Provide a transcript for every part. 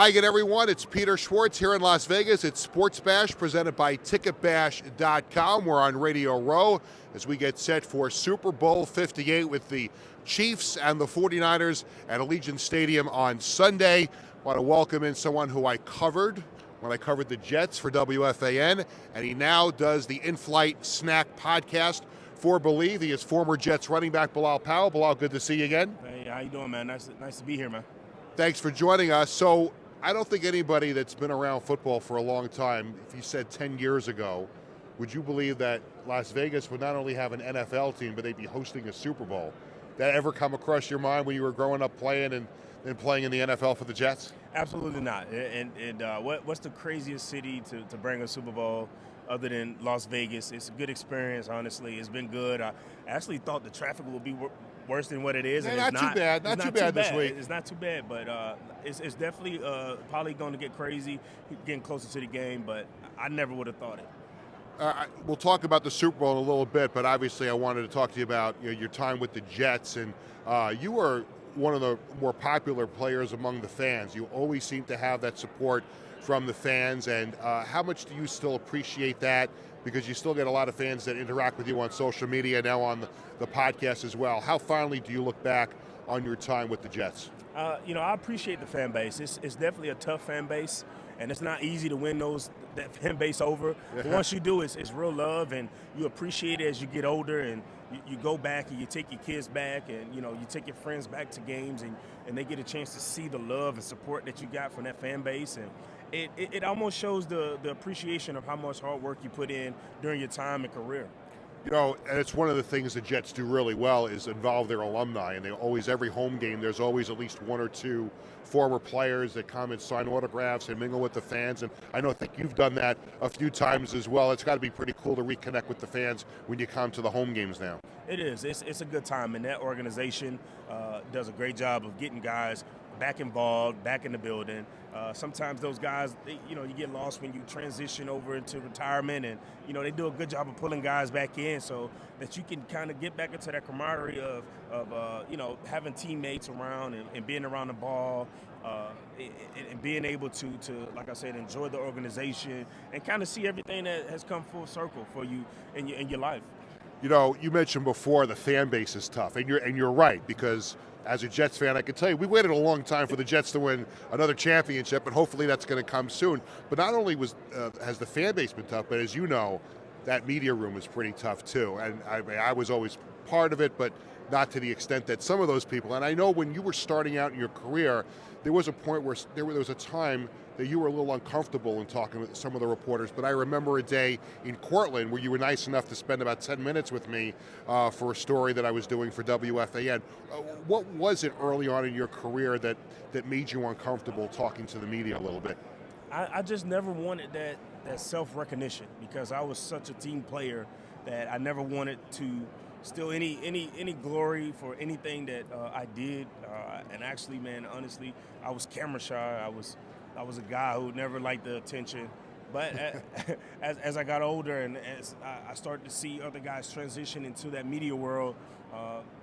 Hi again, everyone. It's Peter Schwartz here in Las Vegas. It's Sports Bash presented by TicketBash.com. We're on Radio Row as we get set for Super Bowl 58 with the Chiefs and the 49ers at Allegiant Stadium on Sunday. I want to welcome in someone who I covered when I covered the Jets for WFAN, and he now does the In-Flight Snack podcast for Believe. He is former Jets running back Bilal Powell. Bilal, good to see you again. Hey, how you doing, man? Nice to be here, man. Thanks for joining us. So I don't think anybody that's been around football for a long time, if you said 10 years ago, would you believe that Las Vegas would not only have an NFL team, but they'd be hosting a Super Bowl? That ever come across your mind when you were growing up playing and then playing in the NFL for the Jets? Absolutely not. And what's the craziest city to bring a Super Bowl other than Las Vegas? It's a good experience, honestly. It's been good. I actually thought the traffic would be worse than what it is. Yeah, and not too bad. Not too bad this week. It's not too bad, but it's definitely probably going to get crazy getting closer to the game, but I never would have thought it. We'll talk about the Super Bowl in a little bit, but obviously I wanted to talk to you about your time with the Jets, and you were one of the more popular players among the fans. You always seem to have that support from the fans, and how much do you still appreciate that? Because you still get a lot of fans that interact with you on social media, now on the podcast as well. How fondly do you look back on your time with the Jets? I appreciate the fan base. It's definitely a tough fan base, and it's not easy to win that fan base over. But once you do, it's real love, and you appreciate it as you get older, and you go back and you take your kids back, and you take your friends back to games, and they get a chance to see the love and support that you got from that fan base, and it almost shows the appreciation of how much hard work you put in during your time and career. And it's one of the things the Jets do really well is involve their alumni, and every home game, there's always at least one or two former players that come and sign autographs and mingle with the fans, and I think you've done that a few times as well. It's got to be pretty cool to reconnect with the fans when you come to the home games now. It is. It's a good time, and that organization does a great job of getting guys back involved, back in the building. Sometimes those guys, you get lost when you transition over into retirement, and they do a good job of pulling guys back in so that you can kind of get back into that camaraderie of having teammates around and being around the ball, and being able to, like I said, enjoy the organization and kind of see everything that has come full circle for you in your life. You mentioned before the fan base is tough, and you're right, because as a Jets fan, I can tell you, we waited a long time for the Jets to win another championship, and hopefully that's going to come soon. But not only has the fan base been tough, but as you know, that media room is pretty tough too. And I was always part of it, but not to the extent that some of those people. And I know when you were starting out in your career, there was a point where there was a time that you were a little uncomfortable in talking with some of the reporters, but I remember a day in Cortland where you were nice enough to spend about 10 minutes with me for a story that I was doing for WFAN. What was it early on in your career that made you uncomfortable talking to the media a little bit? I just never wanted that self-recognition, because I was such a team player that I never wanted to steal any glory for anything that I did. And actually, man, honestly, I was camera shy. I was a guy who never liked the attention. But as I got older and as I started to see other guys transition into that media world,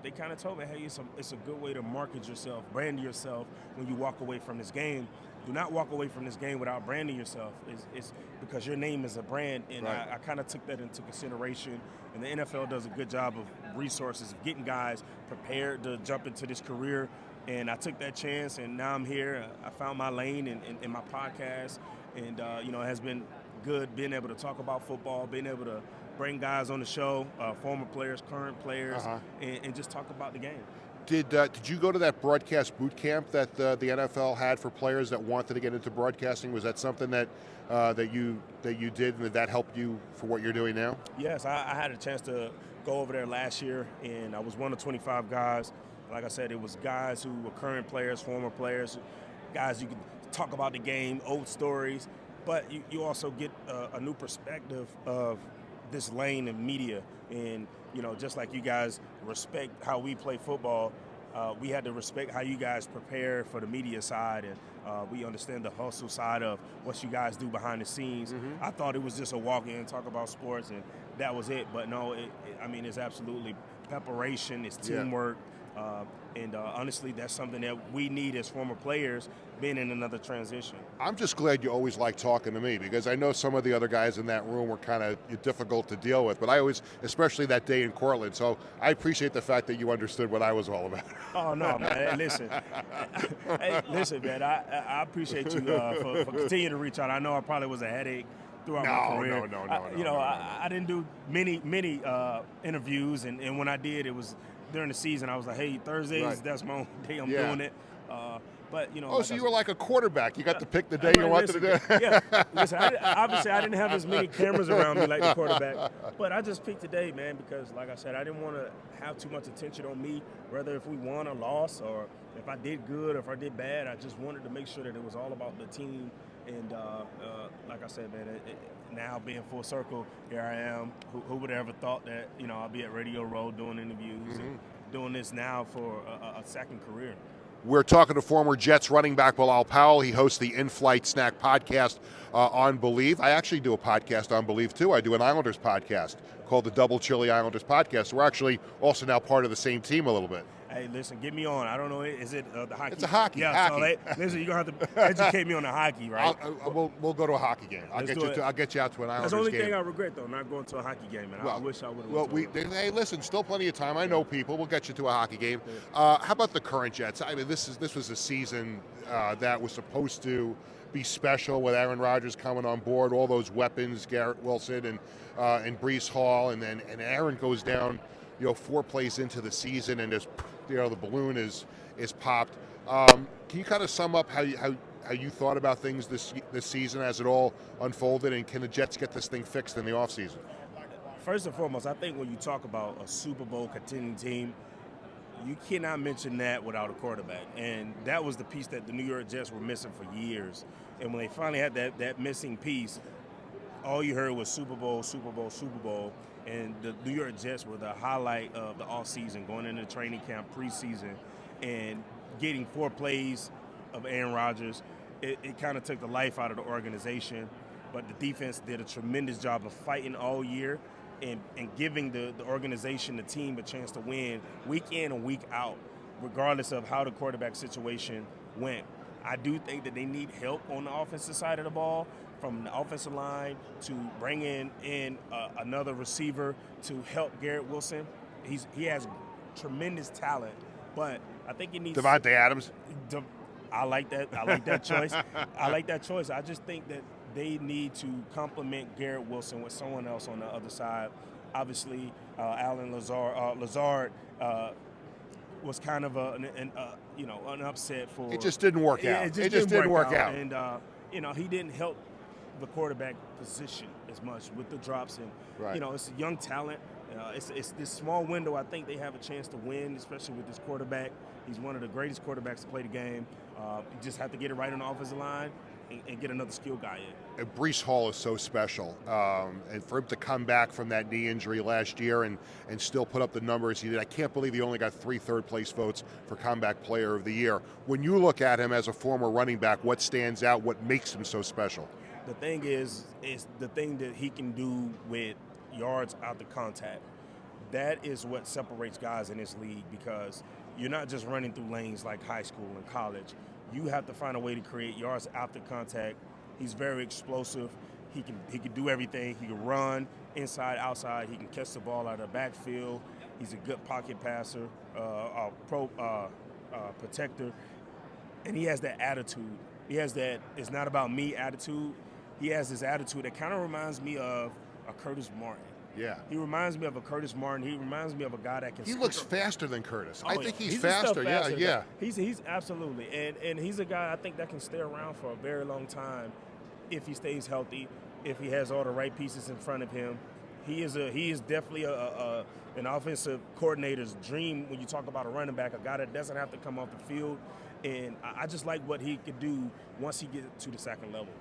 they kind of told me, hey, it's a good way to market yourself, brand yourself when you walk away from this game. Do not walk away from this game without branding yourself. It's because your name is a brand, and right. I kind of took that into consideration. And the NFL does a good job of resources, of getting guys prepared to jump into this career. And I took that chance, and now I'm here. I found my lane in my podcast, and it has been good being able to talk about football, being able to bring guys on the show, former players, current players, and just talk about the game. Did you go to that broadcast boot camp that the NFL had for players that wanted to get into broadcasting? Was that something that you did, and that helped you for what you're doing now? Yes, I had a chance to go over there last year, and I was one of 25 guys. Like I said, it was guys who were current players, former players, guys you could talk about the game, old stories, but you also get a new perspective of this lane in media. And, just like you guys respect how we play football, we had to respect how you guys prepare for the media side, and we understand the hustle side of what you guys do behind the scenes. Mm-hmm. I thought it was just a walk in and talk about sports, and that was it. But no, it's absolutely preparation, it's teamwork. And honestly, that's something that we need as former players being in another transition. I'm just glad you always like talking to me, because I know some of the other guys in that room were kind of difficult to deal with, but I always, especially that day in Cortland, so I appreciate the fact that you understood what I was all about. Oh no, man! Hey, listen, hey, listen, man. I appreciate you for continuing to reach out. I know I probably was a headache throughout my career. No. I didn't do many interviews, and when I did, it was during the season. I was like, hey, Thursdays, Right. that's my own day. I'm doing it. But Oh, like so you were like a quarterback. You got to pick the day you right, wanted to do. Yeah, listen. Obviously, I didn't have as many cameras around me like the quarterback, but I just picked today, man, because like I said, I didn't want to have too much attention on me, whether if we won or lost, or if I did good or if I did bad. I just wanted to make sure that it was all about the team. And like I said, man, now being full circle, here I am. Who would have ever thought that I'll be at Radio Row doing interviews and doing this now for a second career. We're talking to former Jets running back Bilal Powell. He hosts the In-Flight Snack podcast on Believe. I actually do a podcast on Believe, too. I do an Islanders podcast called the Double Chili Islanders Podcast. We're actually also now part of the same team a little bit. Hey, listen, get me on. I don't know, is it the hockey? It's a hockey. Yeah, hockey. So listen, you're going to have to educate me on the hockey, right? We'll go to a hockey game. I'll get you out to an Islanders game. That's the only thing I regret, though, not going to a hockey game, man. I wish I would have. Well, hey, listen, still plenty of time. I know people. We'll get you to a hockey game. How about the current Jets? I mean, this was a season that was supposed to be special with Aaron Rodgers coming on board, all those weapons, Garrett Wilson and Breece Hall, and Aaron goes down, 4 plays into the season, and just the balloon is popped. Can you kind of sum up how you thought about things this season as it all unfolded, and can the Jets get this thing fixed in the offseason? First and foremost, I think when you talk about a Super Bowl contending team, you cannot mention that without a quarterback. And that was the piece that the New York Jets were missing for years. And when they finally had that missing piece, all you heard was Super Bowl, Super Bowl, Super Bowl. And the New York Jets were the highlight of the offseason, going into training camp, preseason, and getting 4 plays of Aaron Rodgers. It kind of took the life out of the organization. But the defense did a tremendous job of fighting all year and giving the organization, the team, a chance to win week in and week out, regardless of how the quarterback situation went. I do think that they need help on the offensive side of the ball, from the offensive line to bring in another receiver to help Garrett Wilson. He has tremendous talent, but I think he needs Devontae Adams. I like that. I like that choice. I like that choice. I just think that they need to complement Garrett Wilson with someone else on the other side. Obviously, Alan Lazard was kind of an upset for. It just didn't work out. It just didn't work out. And he didn't help the quarterback position as much with the drops. And right. It's a young talent. It's this small window. I think they have a chance to win, especially with this quarterback. He's one of the greatest quarterbacks to play the game. You just have to get it right on the offensive line and get another skill guy in. And Breece Hall is so special. And for him to come back from that knee injury last year and still put up the numbers he did, I can't believe he only got 3 third-place votes for Comeback Player of the Year. When you look at him as a former running back, what stands out? What makes him so special? The thing is the thing that he can do with yards out the contact. That is what separates guys in this league, because you're not just running through lanes like high school and college. You have to find a way to create yards after contact. He's very explosive. He can do everything. He can run inside, outside. He can catch the ball out of the backfield. He's a good pocket passer, protector, and he has that attitude. He has that "it's not about me" attitude. He has this attitude that kind of reminds me of a Curtis Martin. Yeah. He reminds me of a Curtis Martin. He reminds me of a guy that can. He looks faster than Curtis. I think he's faster. faster. Yeah. He's absolutely, and he's a guy I think that can stay around for a very long time if he stays healthy, if he has all the right pieces in front of him. He is definitely an offensive coordinator's dream when you talk about a running back, a guy that doesn't have to come off the field. And I just like what he could do once he gets to the second level.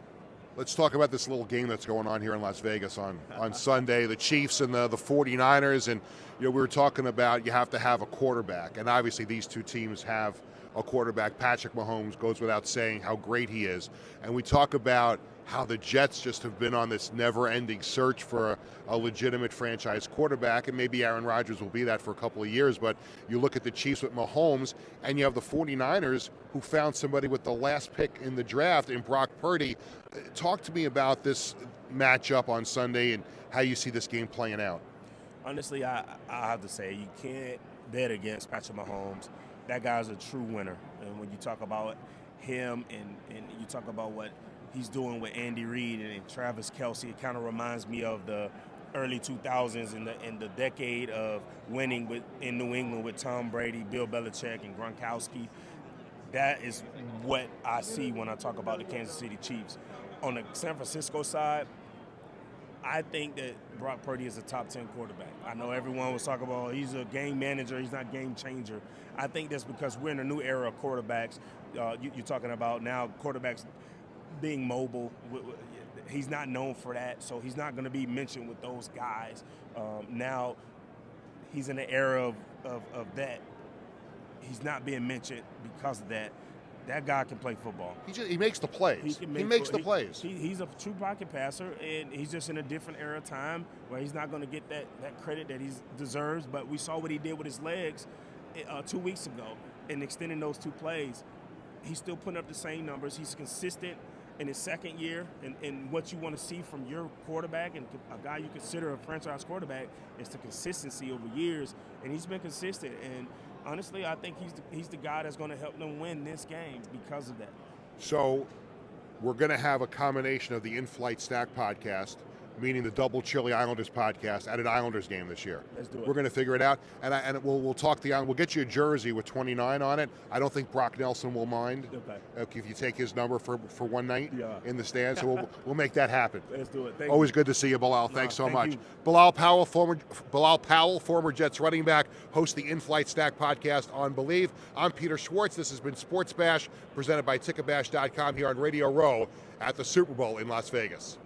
Let's talk about this little game that's going on here in Las Vegas on Sunday, the Chiefs and the 49ers. And we were talking about you have to have a quarterback. And obviously these two teams have a quarterback. Patrick Mahomes goes without saying how great he is. And we talk about how the Jets just have been on this never-ending search for a legitimate franchise quarterback, and maybe Aaron Rodgers will be that for a couple of years, but you look at the Chiefs with Mahomes, and you have the 49ers who found somebody with the last pick in the draft in Brock Purdy. Talk to me about this matchup on Sunday and how you see this game playing out. Honestly, I have to say, you can't bet against Patrick Mahomes. That guy's a true winner. And when you talk about him and you talk about what he's doing with Andy Reid and Travis Kelce, it kind of reminds me of the early 2000s and the decade of winning in New England with Tom Brady, Bill Belichick, and Gronkowski. That is what I see when I talk about the Kansas City Chiefs. On the San Francisco side, I think that Brock Purdy is a top 10 quarterback. I know everyone was talking about he's a game manager, he's not game changer. I think that's because we're in a new era of quarterbacks. You're talking about now quarterbacks being mobile. He's not known for that, so he's not going to be mentioned with those guys. Now he's in the era of that. He's not being mentioned because of that. That guy can play football. He makes the plays. He makes the plays. He's a true pocket passer, and he's just in a different era of time where he's not going to get that credit that he deserves. But we saw what he did with his legs 2 weeks ago and extending those two plays. He's still putting up the same numbers. He's consistent in his second year, and what you want to see from your quarterback and a guy you consider a franchise quarterback is the consistency over years, and he's been consistent. And honestly, I think he's the guy that's going to help them win this game because of that. So we're going to have a combination of the In-Flight Stack podcast, meaning the Double Chili Islanders podcast, at an Islanders game this year. Let's do it. We're going to figure it out, and we'll talk the Islanders. We'll get you a jersey with 29 on it. I don't think Brock Nelson will mind if you take his number for one night in the stands. So we'll make that happen. Let's do it. Always good to see you, Bilal. Thanks so much. You. Bilal Powell, former Jets running back, hosts the In-Flight Stack podcast on Believe. I'm Peter Schwartz. This has been Sports Bash, presented by Ticketbash.com here on Radio Row at the Super Bowl in Las Vegas.